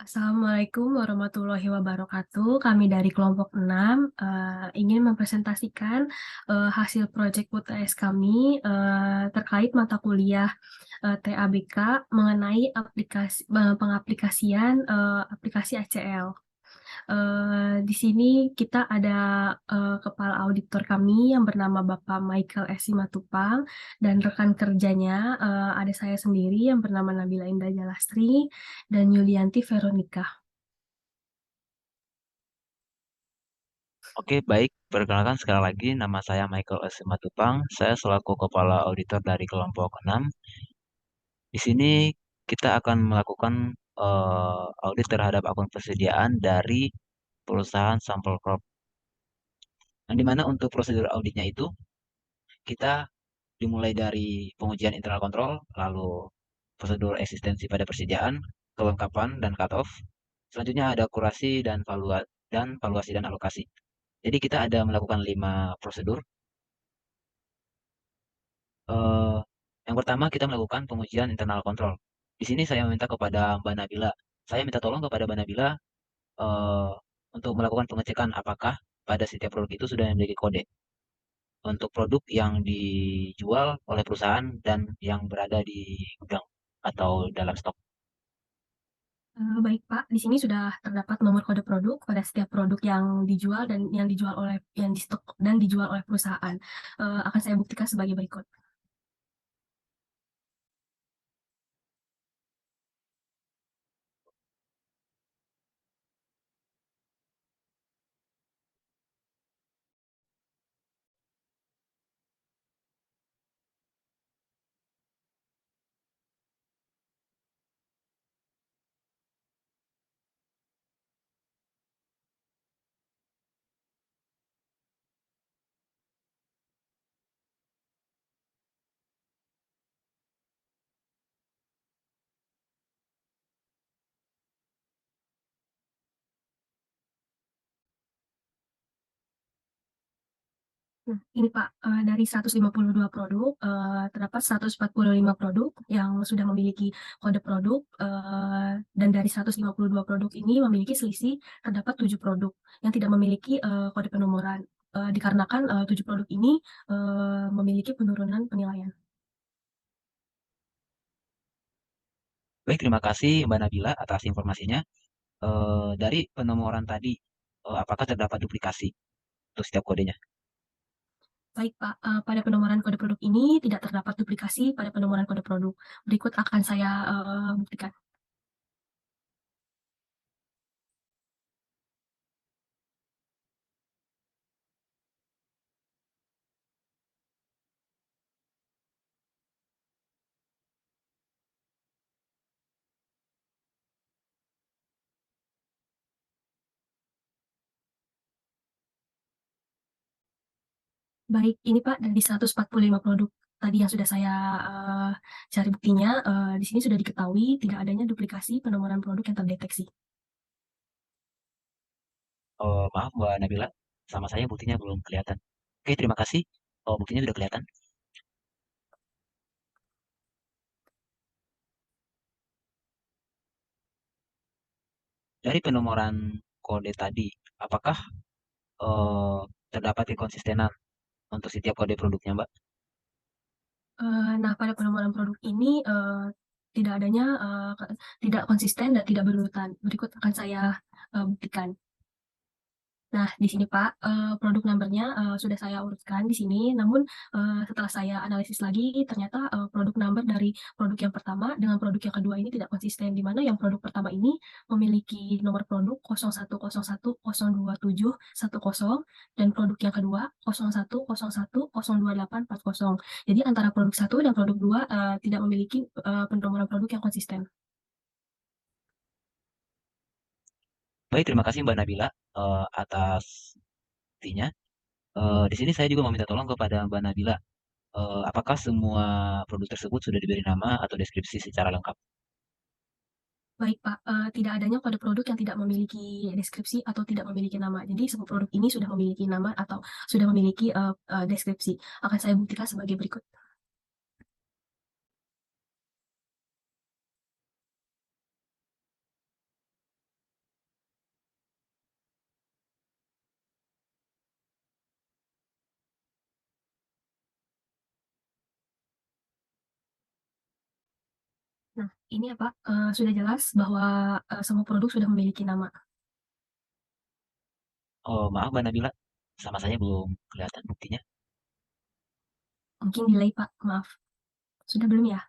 Assalamualaikum warahmatullahi wabarakatuh. Kami dari kelompok 6 ingin mempresentasikan hasil proyek UTS kami terkait mata kuliah TABK mengenai pengaplikasian aplikasi ACL. Di sini kita ada kepala auditor kami yang bernama Bapak Michael S. Simatupang dan rekan kerjanya ada saya sendiri yang bernama Nabila Indah Jalastri dan Yulianti Veronica. Oke, baik. Perkenalkan sekali lagi, nama saya Michael S. Simatupang. Saya selaku Kepala Auditor dari kelompok 6. Di sini kita akan melakukan audit terhadap akun persediaan dari perusahaan Sampel Crop. Nah, di mana untuk prosedur auditnya itu, kita dimulai dari pengujian internal kontrol, lalu prosedur eksistensi pada persediaan, kelengkapan, dan cut-off. Selanjutnya ada kurasi dan valuasi dan alokasi. Jadi kita ada melakukan 5 prosedur. Eh, yang pertama kita melakukan pengujian internal kontrol. Di sini saya meminta kepada Mbak Nabila. Saya minta tolong kepada Mbak Nabila eh, untuk melakukan pengecekan apakah pada setiap produk itu sudah memiliki kode untuk produk yang dijual oleh perusahaan dan yang berada di gudang atau dalam stok. Baik Pak, di sini sudah terdapat nomor kode produk pada setiap produk yang dijual dan yang di stok dan dijual oleh perusahaan. Akan saya buktikan sebagai berikut. Nah, ini Pak, dari 152 produk, terdapat 145 produk yang sudah memiliki kode produk, dan dari 152 produk ini memiliki selisih terdapat 7 produk yang tidak memiliki kode penomoran, dikarenakan 7 produk ini memiliki penurunan penilaian. Baik, terima kasih Mbak Nabila atas informasinya. Dari penomoran tadi, apakah terdapat duplikasi untuk setiap kodenya? Baik Pak, pada penomoran kode produk ini tidak terdapat duplikasi pada penomoran kode produk. Berikut akan saya buktikan. Baik, ini Pak dari 145 produk tadi yang sudah saya cari buktinya, di sini sudah diketahui tidak adanya duplikasi penomoran produk yang terdeteksi. Maaf Mbak Nabila, sama saya buktinya belum kelihatan. Oke, terima kasih. Oh, buktinya sudah kelihatan. Dari penomoran kode tadi, apakah eh, terdapat inkonsistenan untuk setiap kode produknya, Mbak? Nah, pada penomoran produk ini tidak adanya tidak konsisten dan tidak berurutan. Berikut akan saya buktikan. Nah, di sini Pak, produk number-nya sudah saya urutkan di sini, namun setelah saya analisis lagi, ternyata produk number dari produk yang pertama dengan produk yang kedua ini tidak konsisten, di mana yang produk pertama ini memiliki nomor produk 0101027110 dan produk yang kedua 0101028840. Jadi antara produk satu dan produk dua tidak memiliki penomoran produk yang konsisten. Baik, terima kasih Mbak Nabila atas buktinya. Di sini saya juga meminta tolong kepada Mbak Nabila. Apakah semua produk tersebut sudah diberi nama atau deskripsi secara lengkap? Baik Pak, tidak adanya kode produk yang tidak memiliki deskripsi atau tidak memiliki nama. Jadi semua produk ini sudah memiliki nama atau sudah memiliki deskripsi. Akan saya buktikan sebagai berikut. Nah, ini apa, sudah jelas bahwa, semua produk sudah memiliki nama. Oh, maaf Mbak Nabila, sama saya belum kelihatan buktinya. Mungkin delay, Pak, maaf. Sudah belum ya?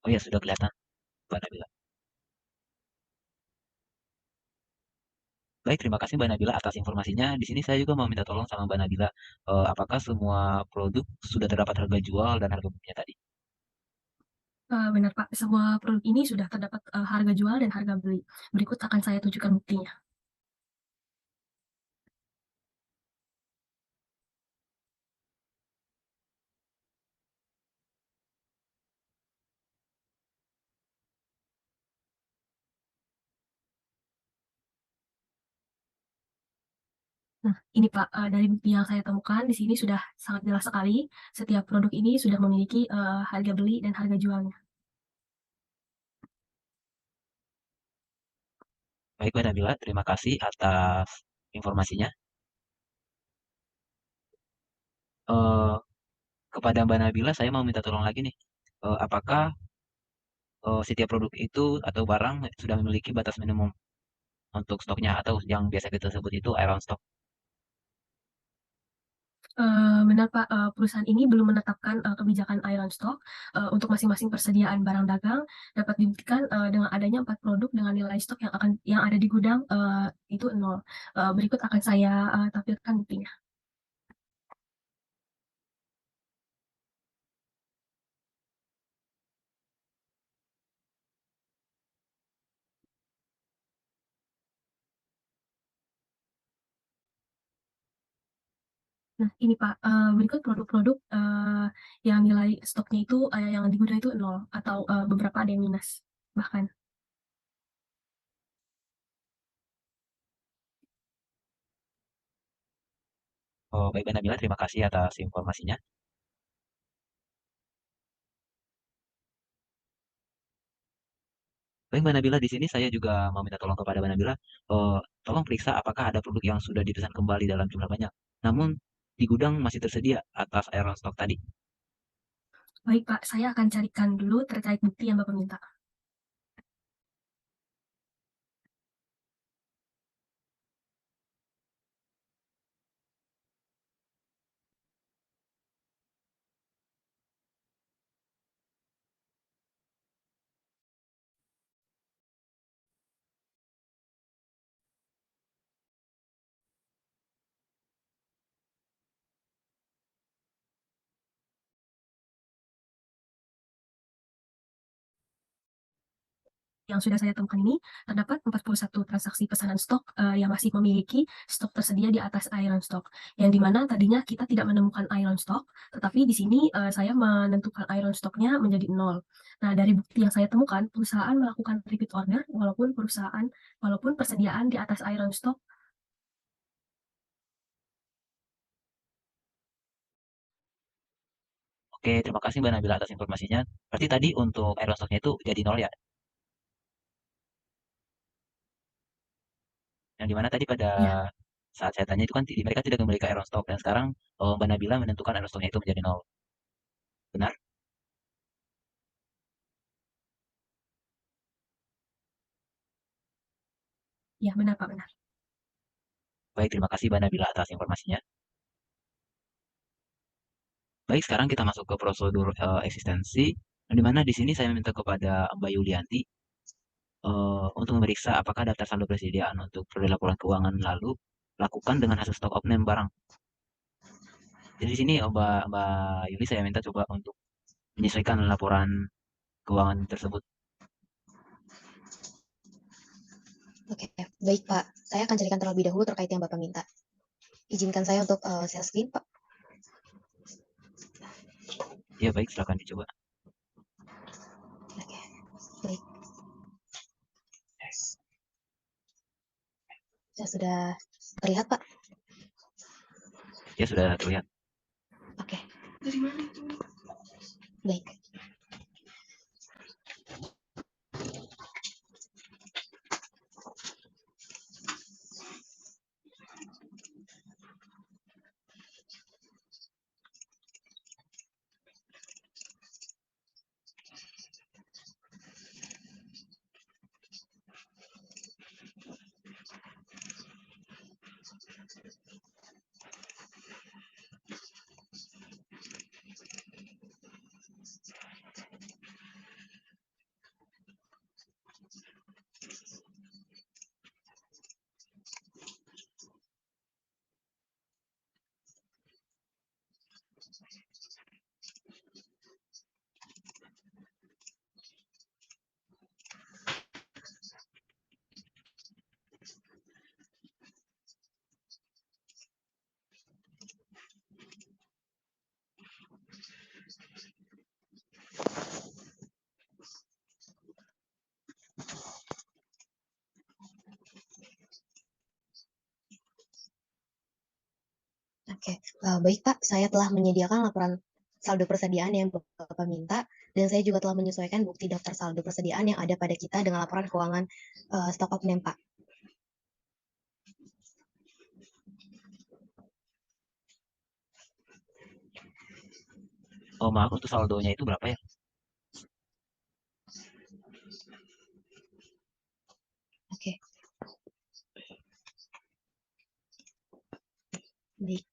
Oh ya, sudah kelihatan Mbak Nabila. Baik, terima kasih Mbak Nabila atas informasinya. Di sini saya juga mau minta tolong sama Mbak Nabila, apakah semua produk sudah terdapat harga jual dan harga belinya tadi? Benar, Pak, semua produk ini sudah terdapat, harga jual dan harga beli. Berikut akan saya tunjukkan buktinya. Nah, ini Pak, dari bukti yang saya temukan di sini sudah sangat jelas sekali, setiap produk ini sudah memiliki, harga beli dan harga jualnya. Baik Mbak Nabila, terima kasih atas informasinya. Eh, Kepada Mbak Nabila, saya mau minta tolong lagi nih. Apakah setiap produk itu atau barang sudah memiliki batas minimum untuk stoknya atau yang biasa kita sebut itu iron stock? Benar Pak, perusahaan ini belum menetapkan, kebijakan iron stock, untuk masing-masing persediaan barang dagang dapat dibuktikan, dengan adanya 4 produk dengan nilai stok yang ada di gudang, itu nol. Berikut akan saya, tampilkan buktinya. Nah, ini Pak, berikut produk-produk, yang nilai stoknya itu, yang di gudang itu nol atau, beberapa ada yang minus bahkan. Oh, baik Mbak Nabila, terima kasih atas informasinya. Baik Mbak Nabila, di sini saya juga mau minta tolong kepada Mbak Nabila, tolong periksa apakah ada produk yang sudah dipesan kembali dalam jumlah banyak, namun di gudang masih tersedia atas iron stock tadi. Baik Pak, saya akan carikan dulu terkait bukti yang Bapak minta. Yang sudah saya temukan ini, terdapat 41 transaksi pesanan stok, yang masih memiliki stok tersedia di atas iron stock. Yang di mana tadinya kita tidak menemukan iron stock, tetapi di sini, saya menentukan iron stock-nya menjadi nol. Nah, dari bukti yang saya temukan, perusahaan melakukan repeat order walaupun persediaan di atas iron stock. Oke, terima kasih Mbak Nabila atas informasinya. Berarti tadi untuk iron stock-nya itu jadi nol ya? Yang dimana tadi pada Ya, saat saya tanya itu kan mereka tidak memiliki iron stock dan sekarang Mbak Nabila menentukan iron stock-nya itu menjadi nol. Benar? ya benar Pak, benar. Baik, terima kasih Mbak Nabila atas informasinya. Baik, sekarang kita masuk ke prosedur eksistensi. Yang dimana di sini saya minta kepada Mbak Yulianti untuk memeriksa apakah daftar saldo persediaan untuk periode laporan keuangan lalu lakukan dengan hasil stock of name barang. Jadi di sini Mbak Yuli saya minta coba untuk menyesuaikan laporan keuangan tersebut. Oke, baik Pak. Saya akan carikan terlebih dahulu terkait yang Bapak minta. Izinkan saya untuk share screen, Pak. Ya baik, silakan dicoba. Oke, baik. Saya sudah terlihat, Pak. Ya sudah terlihat. Oke. Baik. Oke, baik Pak, saya telah menyediakan laporan saldo persediaan yang Bapak minta, dan saya juga telah menyesuaikan bukti daftar saldo persediaan yang ada pada kita dengan laporan keuangan stok of name, Pak. Oh maaf, untuk saldonya itu berapa ya? Oke, baik.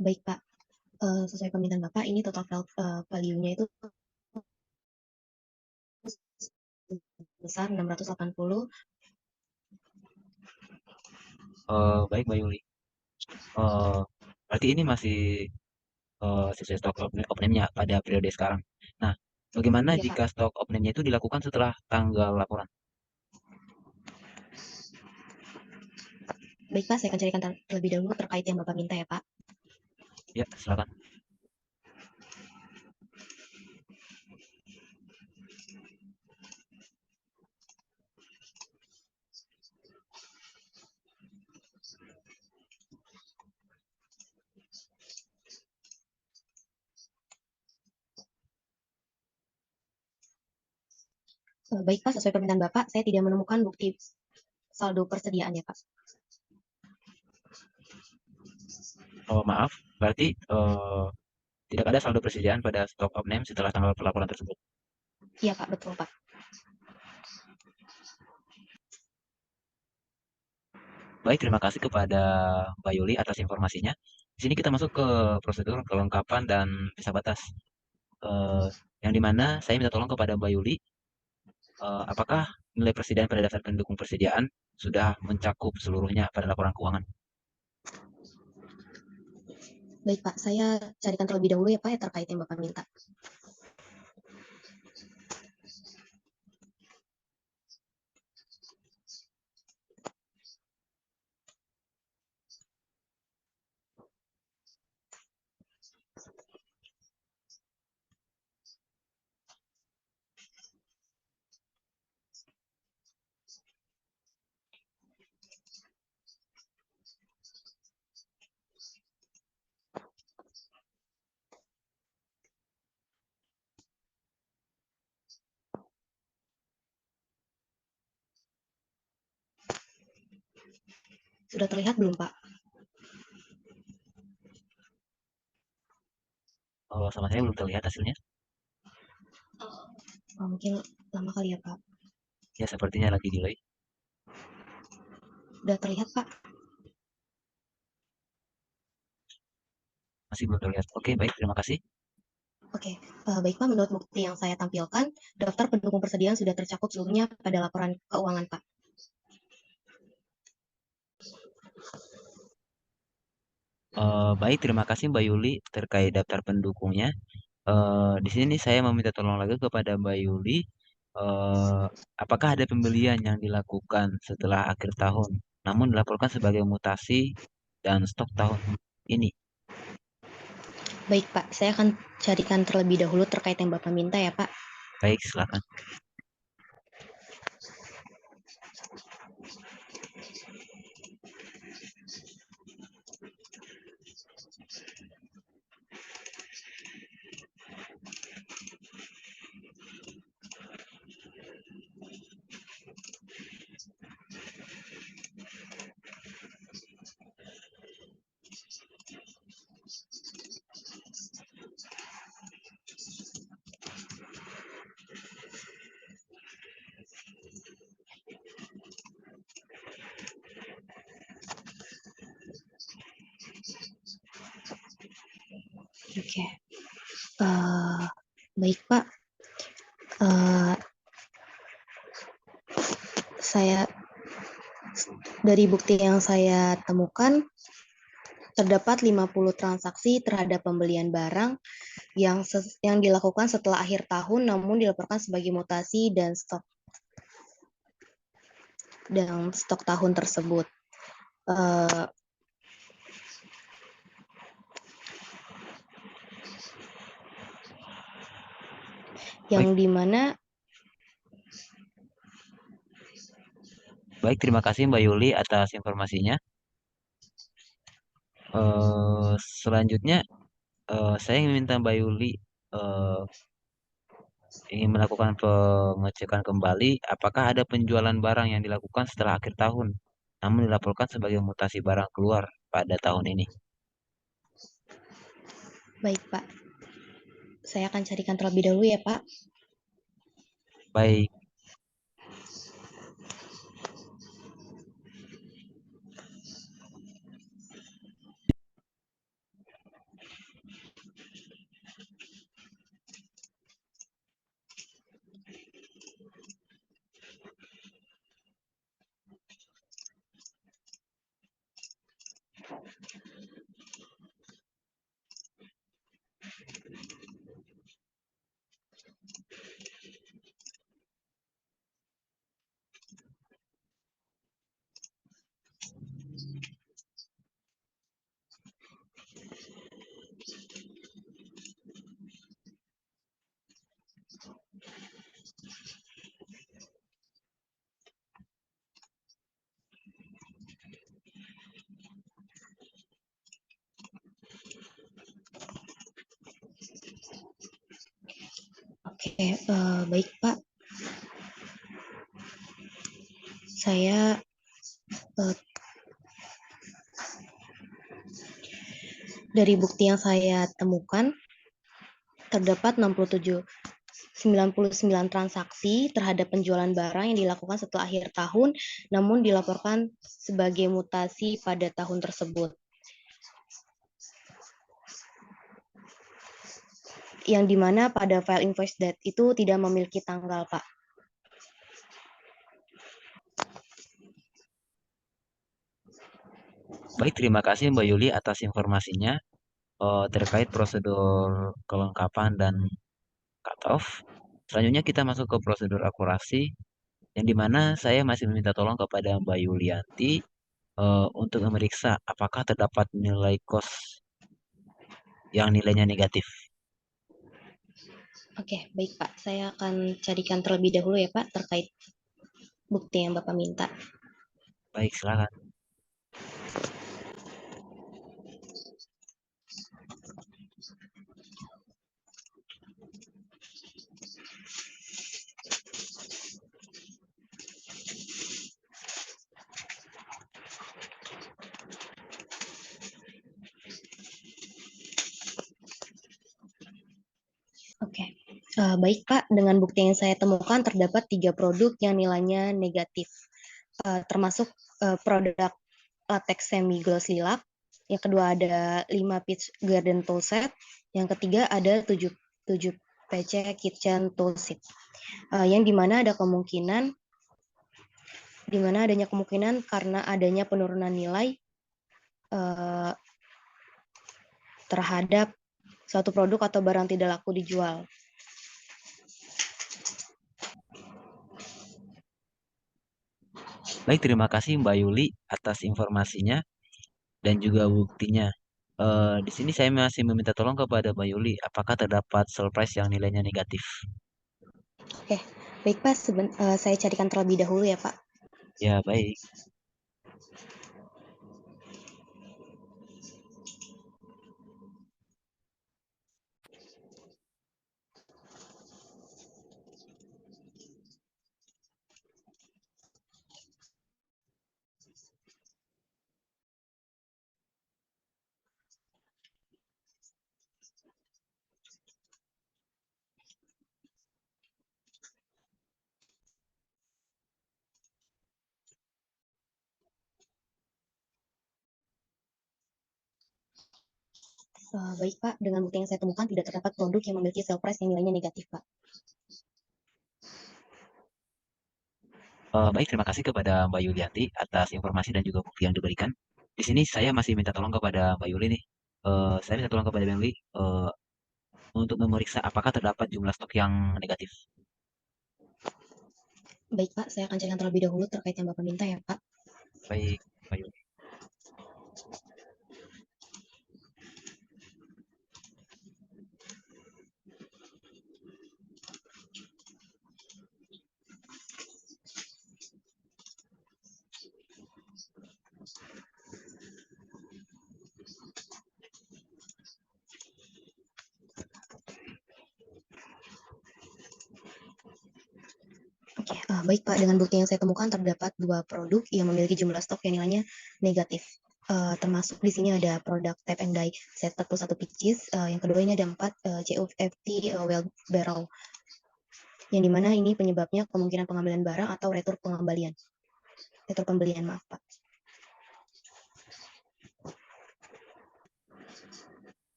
Baik Pak, sesuai permintaan Bapak, ini total value-nya itu besar 680. Baik Mbak Yuli. Berarti ini masih sesuai stok openingnya pada periode sekarang. Nah, bagaimana Iya Pak. jika stok openingnya itu dilakukan setelah tanggal laporan? Baik Pak, saya akan carikan terlebih dahulu terkait yang Bapak minta ya Pak. Ya, silakan. Baik Pak, sesuai permintaan Bapak, saya tidak menemukan bukti saldo persediaan ya Pak. Oh maaf, berarti tidak ada saldo persediaan pada stok of name setelah tanggal pelaporan tersebut. Iya Pak, betul Pak. Baik, terima kasih kepada Mbak Yuli atas informasinya. Di sini kita masuk ke prosedur kelengkapan dan visa batas. Eh, yang dimana saya minta tolong kepada Mbak Yuli, apakah nilai persediaan pada daftar pendukung persediaan sudah mencakup seluruhnya pada laporan keuangan? Baik Pak, saya carikan terlebih dahulu ya Pak ya terkait yang Bapak minta. Sudah terlihat belum Pak? Sama saya belum terlihat hasilnya. Oh, mungkin lama kali ya Pak. Ya, sepertinya lagi delay. Sudah terlihat Pak? Masih belum terlihat. Oke, baik, terima kasih. Oke, baik Pak, menurut bukti yang saya tampilkan, daftar pendukung persediaan sudah tercakup seluruhnya pada laporan keuangan Pak. Baik, terima kasih Mbak Yuli terkait daftar pendukungnya. Di sini saya meminta tolong lagi kepada Mbak Yuli, eh, apakah ada pembelian yang dilakukan setelah akhir tahun, namun dilaporkan sebagai mutasi dan stok tahun ini? Baik Pak, saya akan carikan terlebih dahulu terkait yang Bapak minta ya Pak. Baik, silakan. Oke, baik Pak. Eh, saya dari bukti yang saya temukan terdapat 50 transaksi terhadap pembelian barang yang dilakukan setelah akhir tahun namun dilaporkan sebagai mutasi dan stok tahun tersebut. Uh, yang dimana Baik, terima kasih Mbak Yuli atas informasinya. Selanjutnya, saya ingin minta Mbak Yuli ingin melakukan pengecekan kembali apakah ada penjualan barang yang dilakukan setelah akhir tahun, namun dilaporkan sebagai mutasi barang keluar pada tahun ini. baik Pak, saya akan carikan terlebih dahulu ya Pak. Baik, Oke, baik Pak. Saya dari bukti yang saya temukan terdapat 99 transaksi terhadap penjualan barang yang dilakukan setelah akhir tahun namun dilaporkan sebagai mutasi pada tahun tersebut. Yang dimana pada file invoice date itu tidak memiliki tanggal, Pak. baik, terima kasih Mbak Yuli atas informasinya terkait prosedur kelengkapan dan cut-off. Selanjutnya kita masuk ke prosedur akurasi, yang dimana saya masih meminta tolong kepada Mbak Yulianti untuk memeriksa apakah terdapat nilai cost yang nilainya negatif. Oke, baik Pak. Saya akan carikan terlebih dahulu ya Pak terkait bukti yang Bapak minta. Baik, silakan. Oke, baik Pak. Dengan bukti yang saya temukan terdapat 3 produk yang nilainya negatif, termasuk produk latex semi gloss lilac. Yang kedua ada 5 peach garden tool set. Yang ketiga ada 7 PC kitchen tool set. Yang dimana adanya kemungkinan karena adanya penurunan nilai terhadap suatu produk atau barang tidak laku dijual. Baik, terima kasih Mbak Yuli atas informasinya dan juga buktinya. Di sini saya masih meminta tolong kepada Mbak Yuli, apakah terdapat surprise yang nilainya negatif? Oke, baik Pak, saya carikan terlebih dahulu ya Pak. Ya, baik. Baik Pak, dengan bukti yang saya temukan tidak terdapat produk yang memiliki sale price yang nilainya negatif Pak. Baik, terima kasih kepada Mbak Yulianti atas informasi dan juga bukti yang diberikan. Di sini saya masih minta tolong kepada Mbak Yuli nih. Saya minta tolong kepada Mbak Yuli untuk memeriksa apakah terdapat jumlah stok yang negatif. Baik Pak, saya akan carikan terlebih dahulu terkait yang Bapak minta ya Pak. Baik, Mbak Yuli. Oke, baik Pak, dengan bukti yang saya temukan terdapat 2 produk yang memiliki jumlah stok yang nilainya negatif. Termasuk di sini ada produk Tap and Die set 41 pieces, yang kedua ini ada 4 CUFT well barrel, yang dimana ini penyebabnya kemungkinan pengambilan barang atau retur pembelian, maaf Pak.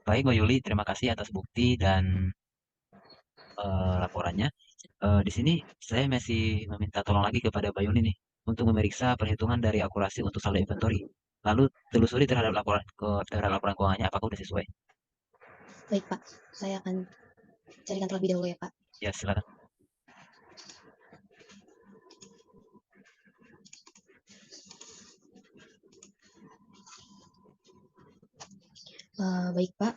Baik, Mbak Yuli, terima kasih atas bukti dan laporannya. Di sini saya masih meminta tolong lagi kepada Mbak Yuli nih untuk memeriksa perhitungan dari akurasi untuk saldo inventory. Lalu telusuri terhadap laporan keuangannya apakah sudah sesuai. Baik Pak, saya akan carikan terlebih dahulu ya Pak. Ya, silakan. Baik Pak,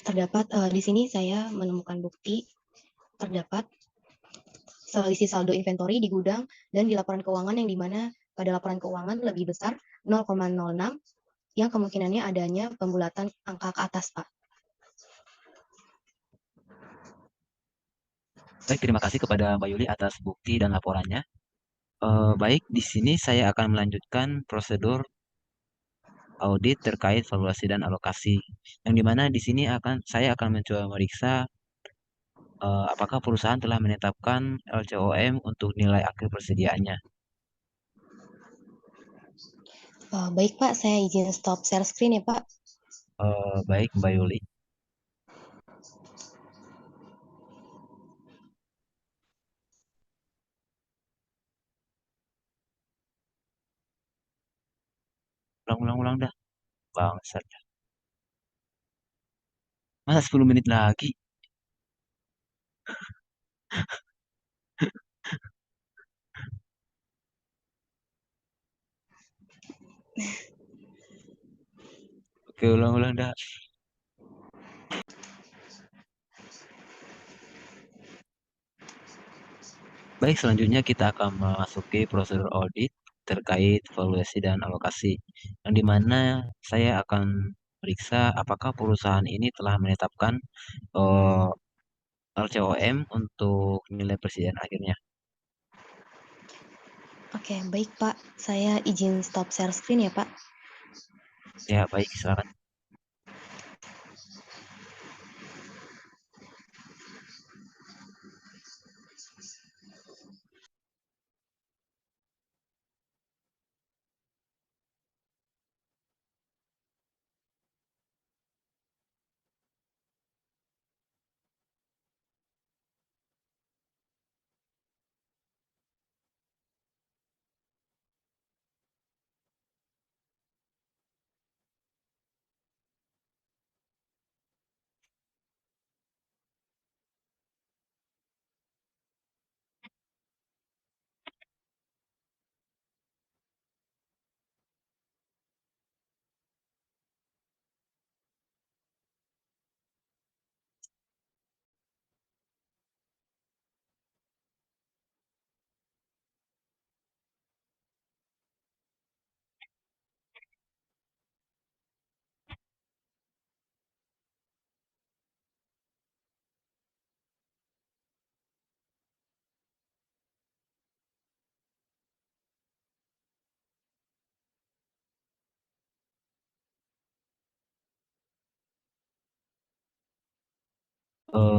terdapat di sini saya menemukan bukti terdapat selisih saldo inventory di gudang dan di laporan keuangan yang dimana pada laporan keuangan lebih besar 0,06 yang kemungkinannya adanya pembulatan angka ke atas, Pak. Baik, terima kasih kepada Mbak Yuli atas bukti dan laporannya. Baik, di sini saya akan melanjutkan prosedur audit terkait valuasi dan alokasi. Yang dimana di sini saya akan mencoba meriksa apakah perusahaan telah menetapkan LCOM untuk nilai akhir persediaannya. Baik Pak, saya izin stop share screen ya Pak. Baik, Mbak Yuli. Ulang dah. Bangsat. Masa 10 menit lagi? Oke, ulang dah. Baik, selanjutnya kita akan memasuki prosedur audit terkait valuasi dan alokasi. Yang dimana saya akan periksa apakah perusahaan ini telah menetapkan eh, LCOM untuk nilai persediaan akhirnya. Oke, baik Pak. Saya izin stop share screen ya Pak. Ya, baik, silakan.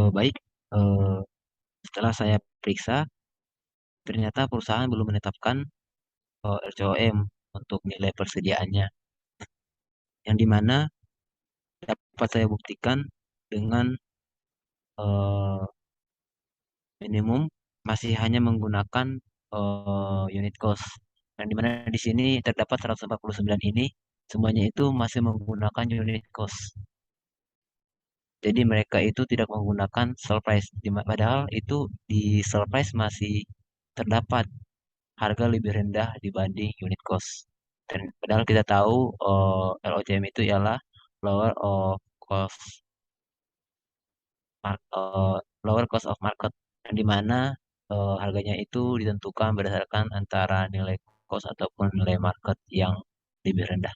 Baik, eh, setelah saya periksa, ternyata perusahaan belum menetapkan LCOM untuk nilai persediaannya, yang dimana dapat saya buktikan dengan eh, minimum masih hanya menggunakan unit cost. Yang dimana di sini terdapat 149 ini semuanya itu masih menggunakan unit cost. Jadi mereka itu tidak menggunakan sell price. Padahal itu di sell price masih terdapat harga lebih rendah dibanding unit cost. Dan padahal kita tahu LOCM itu ialah lower of cost lower cost of market, yang dimana harganya itu ditentukan berdasarkan antara nilai cost ataupun nilai market yang lebih rendah.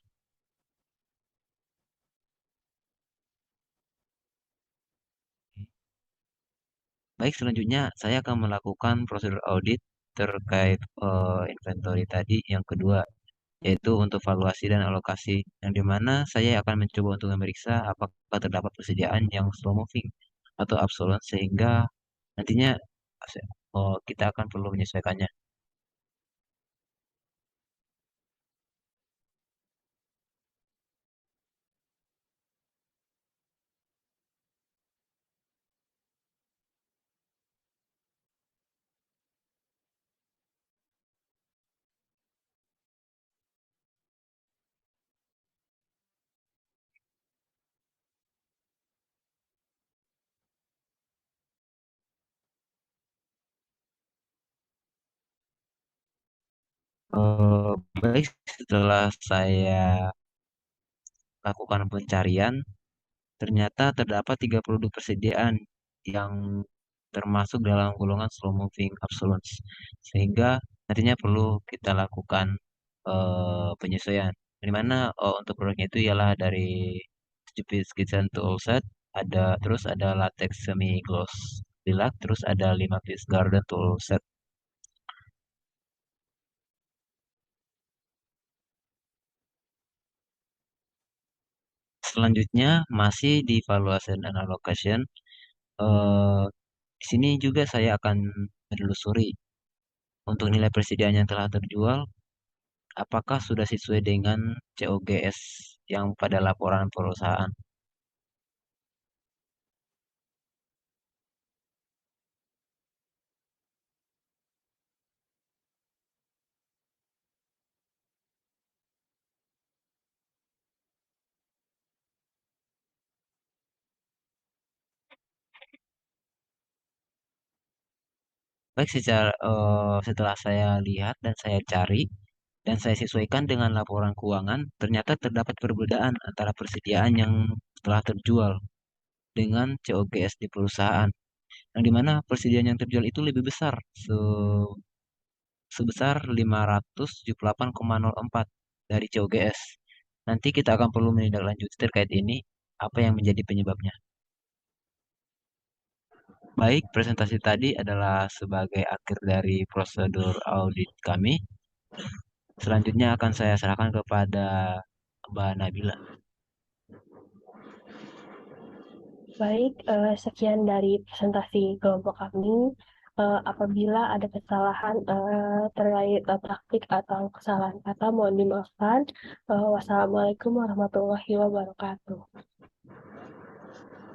Baik, selanjutnya saya akan melakukan prosedur audit terkait inventory tadi yang kedua, yaitu untuk valuasi dan alokasi, yang dimana saya akan mencoba untuk memeriksa apakah terdapat persediaan yang slow moving atau absolute sehingga nantinya kita akan perlu menyesuaikannya. Baik, setelah saya lakukan pencarian, ternyata terdapat 3 produk persediaan yang termasuk dalam golongan slow moving absolute, sehingga nantinya perlu kita lakukan penyesuaian. Di mana untuk produknya itu ialah dari 7 piece kitchen tool set, terus ada latex semi gloss lilac, terus ada 5 piece garden tool set. Selanjutnya masih di valuation and allocation. Di sini juga saya akan menelusuri untuk nilai persediaan yang telah terjual, apakah sudah sesuai dengan COGS yang pada laporan perusahaan. Baik, setelah saya lihat dan saya cari dan saya sesuaikan dengan laporan keuangan, ternyata terdapat perbedaan antara persediaan yang telah terjual dengan COGS di perusahaan, yang dimana persediaan yang terjual itu lebih besar, sebesar 578,04 dari COGS. Nanti kita akan perlu menindaklanjuti terkait ini, apa yang menjadi penyebabnya. Baik, presentasi tadi adalah sebagai akhir dari prosedur audit kami. Selanjutnya akan saya serahkan kepada Mbak Nabila. Baik, sekian dari presentasi kelompok kami. Apabila ada kesalahan terkait praktik atau kesalahan kata, mohon dimaafkan. Wassalamualaikum warahmatullahi wabarakatuh.